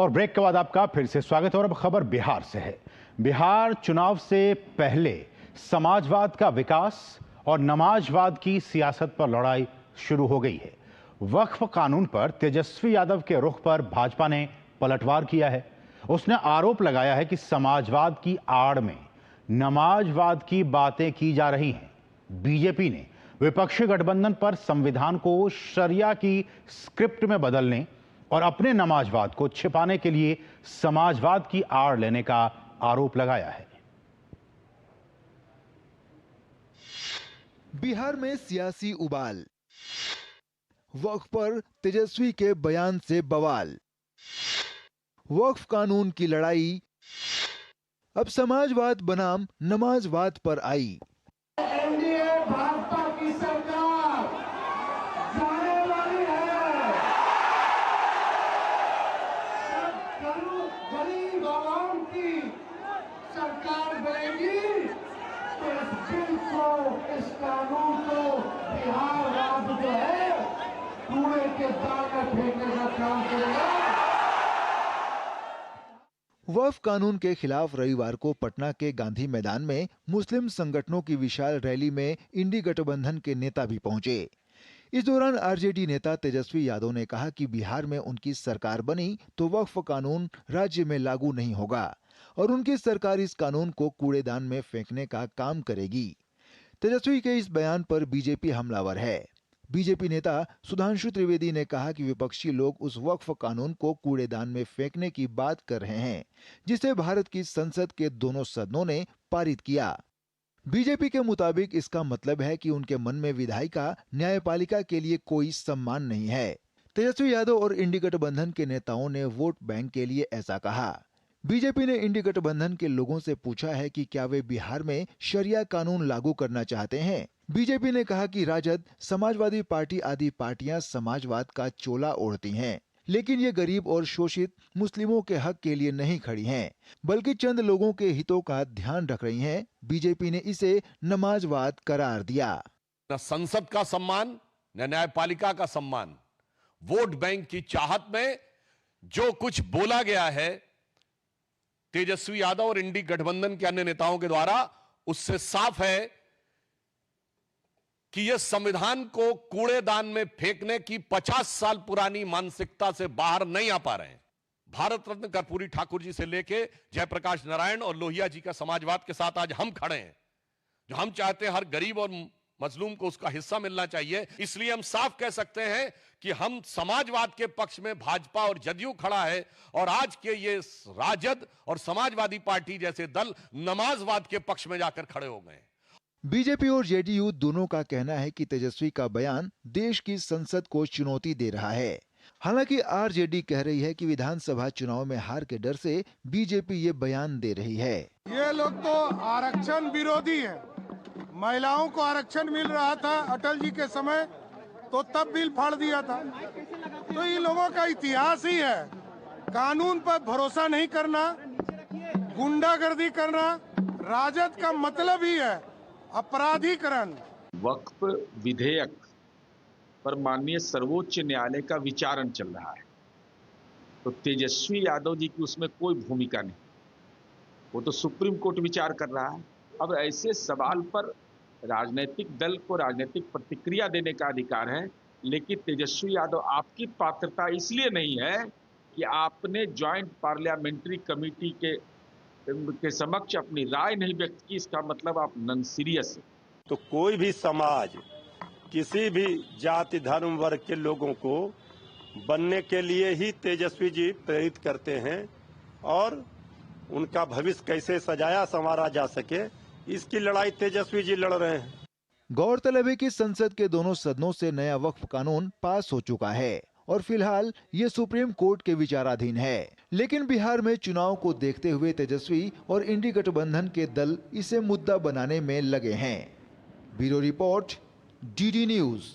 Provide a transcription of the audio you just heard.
और ब्रेक के बाद आपका फिर से स्वागत है। और अब खबर बिहार से है। बिहार चुनाव से पहले समाजवाद का विकास और नमाजवाद की सियासत पर लड़ाई शुरू हो गई है। वक्फ कानून पर तेजस्वी यादव के रुख पर भाजपा ने पलटवार किया है। उसने आरोप लगाया है कि समाजवाद की आड़ में नमाजवाद की बातें की जा रही हैं। बीजेपी ने विपक्षी गठबंधन पर संविधान को शरिया की स्क्रिप्ट में बदलने और अपने नमाजवाद को छिपाने के लिए समाजवाद की आड़ लेने का आरोप लगाया है। बिहार में सियासी उबाल, वक्फ पर तेजस्वी के बयान से बवाल, वक्फ कानून की लड़ाई अब समाजवाद बनाम नमाजवाद पर आई। एनडीए भाजपा की सरकार जाने वाली है। गरीब आवाम की सरकार बनेगी तो इस बिल को, इस कानून को बिहार राज्य जो है कूड़े के दान में फेंकने का काम करेगा। वक्फ कानून के खिलाफ रविवार को पटना के गांधी मैदान में मुस्लिम संगठनों की विशाल रैली में इंडी गठबंधन के नेता भी पहुंचे। इस दौरान आरजेडी नेता तेजस्वी यादव ने कहा कि बिहार में उनकी सरकार बनी तो वक्फ कानून राज्य में लागू नहीं होगा और उनकी सरकार इस कानून को कूड़ेदान में फेंकने का काम करेगी। तेजस्वी के इस बयान पर बीजेपी हमलावर है। बीजेपी नेता सुधांशु त्रिवेदी ने कहा कि विपक्षी लोग उस वक्फ कानून को कूड़ेदान में फेंकने की बात कर रहे हैं जिसे भारत की संसद के दोनों सदनों ने पारित किया। बीजेपी के मुताबिक इसका मतलब है कि उनके मन में विधायिका न्यायपालिका के लिए कोई सम्मान नहीं है। तेजस्वी यादव और इंडी गठबंधन के नेताओं ने वोट बैंक के लिए ऐसा कहा। बीजेपी ने इंडी गठबंधन के लोगों से पूछा है कि क्या वे बिहार में शरिया कानून लागू करना चाहते हैं। बीजेपी ने कहा कि राजद, समाजवादी पार्टी आदि पार्टियां समाजवाद का चोला ओढ़ती हैं, लेकिन ये गरीब और शोषित मुस्लिमों के हक के लिए नहीं खड़ी हैं, बल्कि चंद लोगों के हितों का ध्यान रख रही हैं। बीजेपी ने इसे नमाजवाद करार दिया। न संसद का सम्मान, न न्यायपालिका का सम्मान, वोट बैंक की चाहत में जो कुछ बोला गया है तेजस्वी यादव और इंडी गठबंधन के अन्य नेताओं के द्वारा, उससे साफ है कि यह संविधान को कूड़ेदान में फेंकने की 50 साल पुरानी मानसिकता से बाहर नहीं आ पा रहे हैं। भारत रत्न कर्पूरी ठाकुर जी से लेके जयप्रकाश नारायण और लोहिया जी का समाजवाद के साथ आज हम खड़े हैं, जो हम चाहते हैं हर गरीब और मजलूम को उसका हिस्सा मिलना चाहिए। इसलिए हम साफ कह सकते हैं कि हम समाजवाद के पक्ष में भाजपा और जदयू खड़ा है और आज के ये राजद और समाजवादी पार्टी जैसे दल नमाजवाद के पक्ष में जाकर खड़े हो गए। बीजेपी और जेडीयू दोनों का कहना है कि तेजस्वी का बयान देश की संसद को चुनौती दे रहा है। हालांकि आरजेडी कह रही है कि विधानसभा चुनाव में हार के डर से बीजेपी ये बयान दे रही है। ये लोग तो आरक्षण विरोधी है। महिलाओं को आरक्षण मिल रहा था अटल जी के समय, तो तब बिल फाड़ दिया था। तो इन लोगों का इतिहास ही है कानून पर भरोसा नहीं करना, गुंडागर्दी करना। राजद का मतलब ही है अपराधीकरण। वक्फ विधेयक पर माननीय सर्वोच्च न्यायालय का विचारण चल रहा है, तो तेजस्वी यादव जी की उसमें कोई भूमिका नहीं, वो तो सुप्रीम कोर्ट विचार कर रहा है। अब ऐसे सवाल पर राजनीतिक दल को राजनीतिक प्रतिक्रिया देने का अधिकार है, लेकिन तेजस्वी यादव आपकी पात्रता इसलिए नहीं है कि आपने ज्वाइंट पार्लियामेंट्री कमेटी के समक्ष अपनी राय नहीं व्यक्त की, इसका मतलब आप नॉन सीरियस है। तो कोई भी समाज किसी भी जाति धर्म वर्ग के लोगों को बनने के लिए ही तेजस्वी जी प्रेरित करते हैं और उनका भविष्य कैसे सजाया संवारा जा सके, इसकी लड़ाई तेजस्वी जी लड़ रहे हैं। गौरतलब है कि संसद के दोनों सदनों से नया वक्फ कानून पास हो चुका है और फिलहाल ये सुप्रीम कोर्ट के विचाराधीन है। लेकिन बिहार में चुनाव को देखते हुए तेजस्वी और इंडी गठबंधन के दल इसे मुद्दा बनाने में लगे हैं। Bureau report, DD news.